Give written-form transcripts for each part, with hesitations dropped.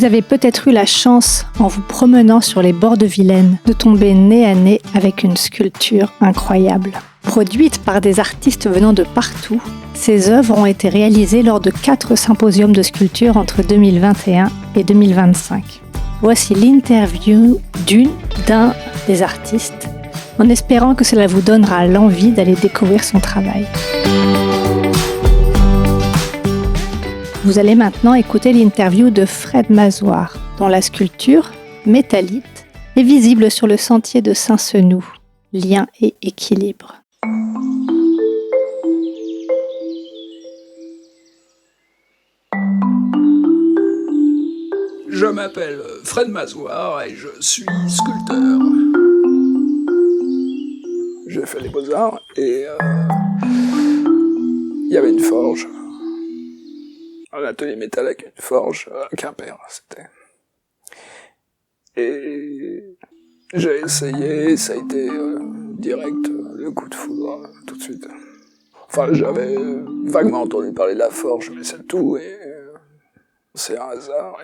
Vous avez peut-être eu la chance, en vous promenant sur les bords de Vilaine, de tomber nez à nez avec une sculpture incroyable. Produite par des artistes venant de partout, ces œuvres ont été réalisées lors de 4 symposiums de sculpture entre 2021 et 2025. Voici l'interview d'un des artistes, en espérant que cela vous donnera l'envie d'aller découvrir son travail. Vous allez maintenant écouter l'interview de Fred Mazoir, dont la sculpture, Métallite, est visible sur le sentier de Saint-Senou, Lien et équilibre. Je m'appelle Fred Mazoir et je suis sculpteur. J'ai fait les beaux-arts et il y avait une forge. Un atelier métal avec une forge à Quimper, c'était. Et j'ai essayé, ça a été direct, le coup de foudre, tout de suite. Enfin, j'avais vaguement entendu parler de la forge, mais c'est tout, et c'est un hasard,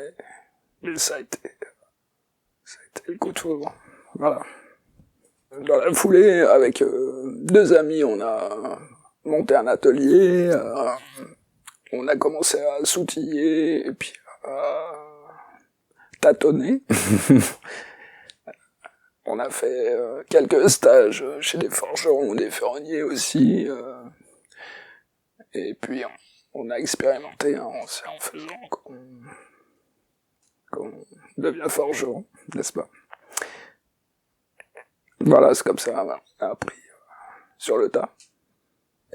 mais ça a été le coup de foudre. Voilà. Dans la foulée, avec 2 amis, on a monté un atelier, on a commencé à s'outiller et puis à tâtonner. On a fait quelques stages chez des forgerons, des ferronniers aussi. Et puis on a expérimenté en faisant qu'on devient forgeron, n'est-ce pas? Voilà, c'est comme ça, on a appris sur le tas.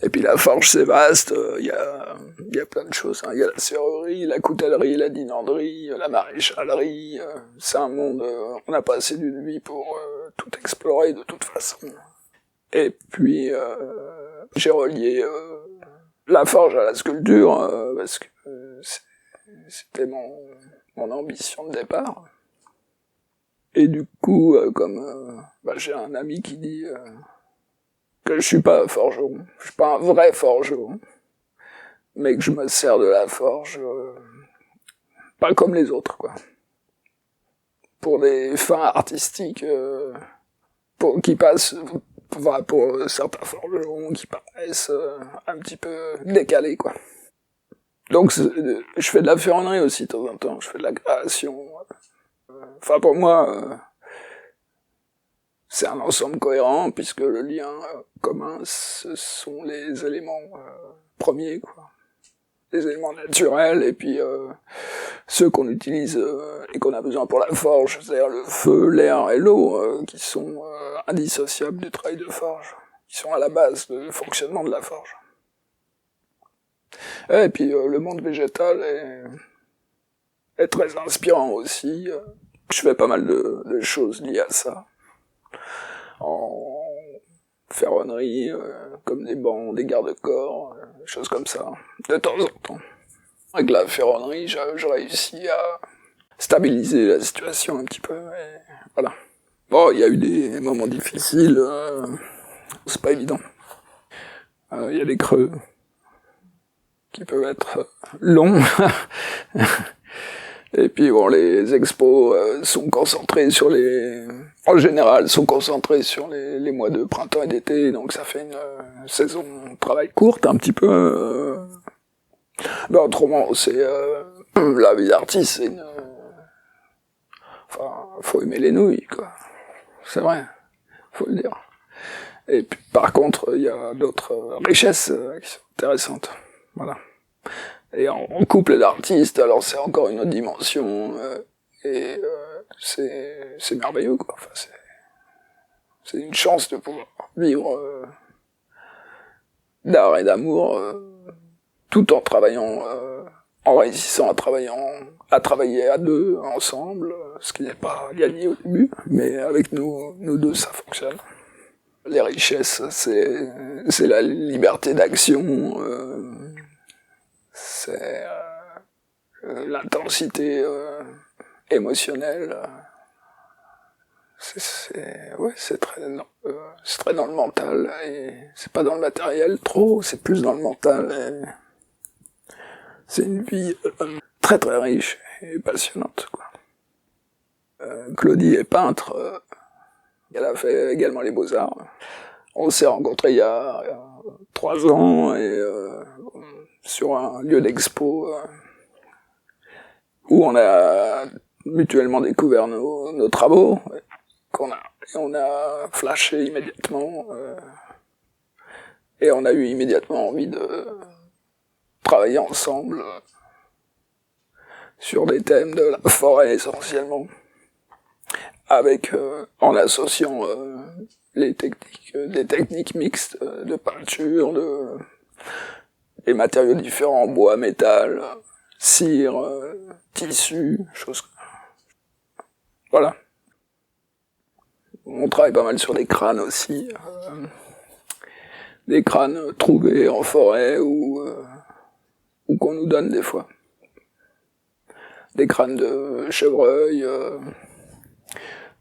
Et puis la forge, c'est vaste, il y a plein de choses, hein. Il y a la serrurerie, la coutellerie, la dinanderie, la maréchalerie, c'est un monde, on a pas assez d'une vie pour tout explorer de toute façon. Et puis j'ai relié la forge à la sculpture, parce que c'était mon ambition de départ. Et du coup, comme j'ai un ami qui dit que je suis pas forgeron, je suis pas un vrai forgeron, mais que je me sers de la forge pas comme les autres, quoi. Pour des fins artistiques, pour certains forgerons qui paraissent un petit peu décalés, quoi. Donc je fais de la ferronnerie aussi de temps en temps, je fais de la création. Enfin pour moi, c'est un ensemble cohérent, puisque le lien commun, ce sont les éléments premiers, quoi. Les éléments naturels, et puis ceux qu'on utilise et qu'on a besoin pour la forge, c'est-à-dire le feu, l'air et l'eau, qui sont indissociables du travail de forge, qui sont à la base du fonctionnement de la forge. Et puis le monde végétal est très inspirant aussi. Je fais pas mal de choses liées à ça. En ferronnerie, comme des bancs, des garde-corps, des choses comme ça, de temps en temps. Avec la ferronnerie, j'ai réussi à stabiliser la situation un petit peu, et voilà. Bon, il y a eu des moments difficiles, c'est pas évident. Il y a des creux qui peuvent être longs. Et puis bon, les expos sont concentrés en général, sont concentrés sur les mois de printemps et d'été, donc ça fait une saison de travail courte, un petit peu. Ben autrement, c'est la vie d'artiste, c'est enfin, faut aimer les nouilles, quoi. C'est vrai, faut le dire. Et puis par contre, il y a d'autres richesses qui sont intéressantes. Voilà. Et en couple d'artistes, alors c'est encore une autre dimension, et c'est merveilleux, quoi. Enfin, c'est une chance de pouvoir vivre d'art et d'amour, tout en travaillant, en réussissant à travailler à deux, ensemble, ce qui n'est pas gagné au début, mais avec nous deux, ça fonctionne. Les richesses, c'est la liberté d'action, c'est l'intensité émotionnelle. C'est très dans le mental, et c'est pas dans le matériel trop, c'est plus dans le mental. Et c'est une vie très très riche et passionnante, quoi. Claudie est peintre, elle a fait également les Beaux-Arts. On s'est rencontrés il y a 3 ans et sur un lieu d'expo où on a mutuellement découvert nos travaux on a flashé immédiatement et on a eu immédiatement envie de travailler ensemble sur des thèmes de la forêt essentiellement, avec en associant des techniques mixtes de peinture, des matériaux différents, bois, métal, cire, tissu, choses. Voilà. On travaille pas mal sur des crânes aussi, des crânes trouvés en forêt ou qu'on nous donne des fois. Des crânes de chevreuil,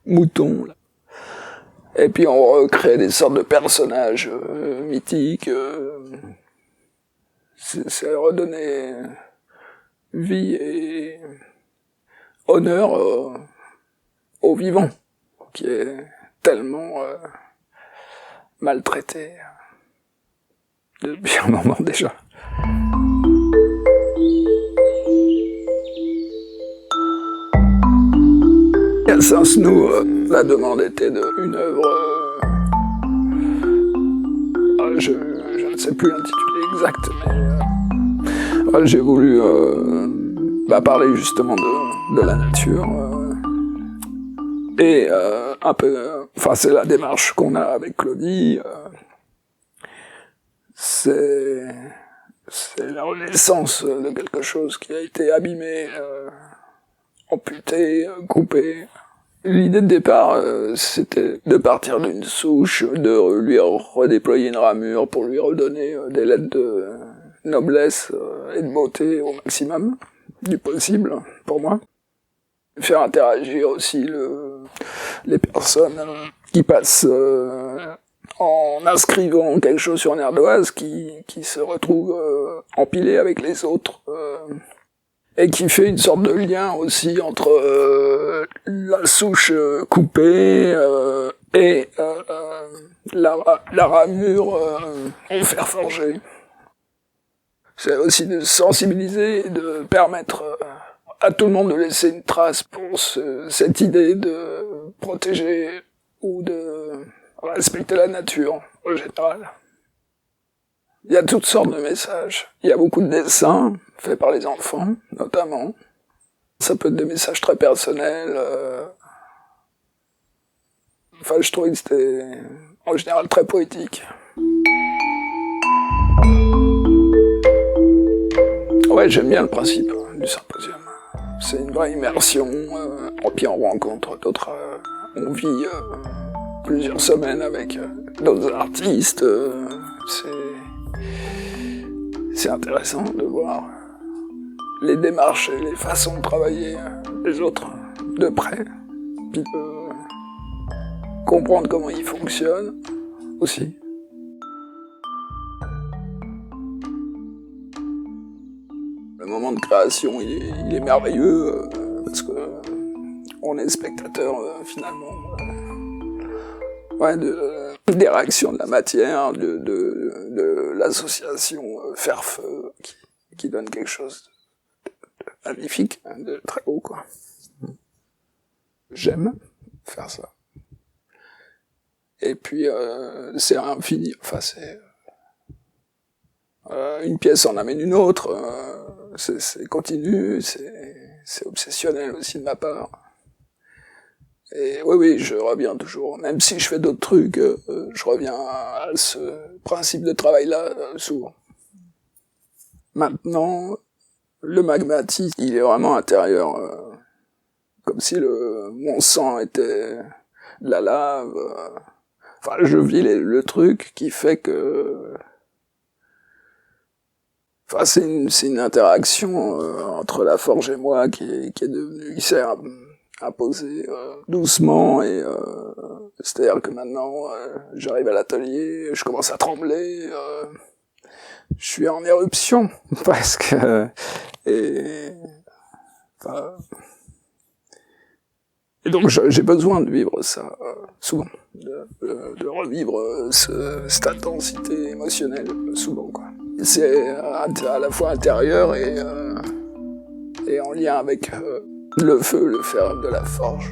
moutons. Là. Et puis on recrée des sortes de personnages mythiques. C'est redonner vie et honneur au vivant, qui est tellement maltraité depuis un moment déjà. À Saint-Snou, la demande était d'une œuvre, je ne sais plus l'intitulé exact, mais j'ai voulu parler justement de la nature, et un peu, c'est la démarche qu'on a avec Claudie, c'est la renaissance de quelque chose qui a été abîmé, amputé, coupé. L'idée de départ, c'était de partir d'une souche, de lui redéployer une ramure pour lui redonner des lettres de noblesse et de beauté au maximum du possible, pour moi. Faire interagir aussi les personnes qui passent en inscrivant quelque chose sur une ardoise, qui se retrouvent empilées avec les autres, et qui fait une sorte de lien aussi entre la souche coupée et la ramure en fer forgé. C'est aussi de sensibiliser et de permettre à tout le monde de laisser une trace pour cette idée de protéger ou de respecter la nature en général. Il y a toutes sortes de messages. Il y a beaucoup de dessins faits par les enfants, notamment. Ça peut être des messages très personnels. Je trouvais que c'était, en général, très poétique. Ouais, j'aime bien le principe du symposium. C'est une vraie immersion, puis on rencontre d'autres... on vit plusieurs semaines avec d'autres artistes. C'est intéressant de voir les démarches et les façons de travailler des autres de près, puis de comprendre comment ils fonctionnent aussi. Le moment de création, il est merveilleux parce que on est spectateur finalement des réactions de la matière, de l'association fer-feu qui donne quelque chose de magnifique, de très beau, quoi. J'aime faire ça. Et puis c'est infini, c'est une pièce en amène une autre, c'est continu, c'est obsessionnel aussi de ma part. Et oui, je reviens toujours, même si je fais d'autres trucs, je reviens à ce principe de travail-là souvent. Maintenant, le magmatisme, il est vraiment intérieur, comme si mon sang était de la lave. Je vis le truc qui fait que... c'est une interaction entre la forge et moi qui est devenue, qui s'est imposée doucement, et c'est-à-dire que maintenant j'arrive à l'atelier, je commence à trembler, je suis en éruption presque, et Enfin, et donc j'ai besoin de vivre ça souvent, de revivre cette intensité émotionnelle souvent, quoi. C'est à la fois intérieur et en lien avec le feu, le fer de la forge.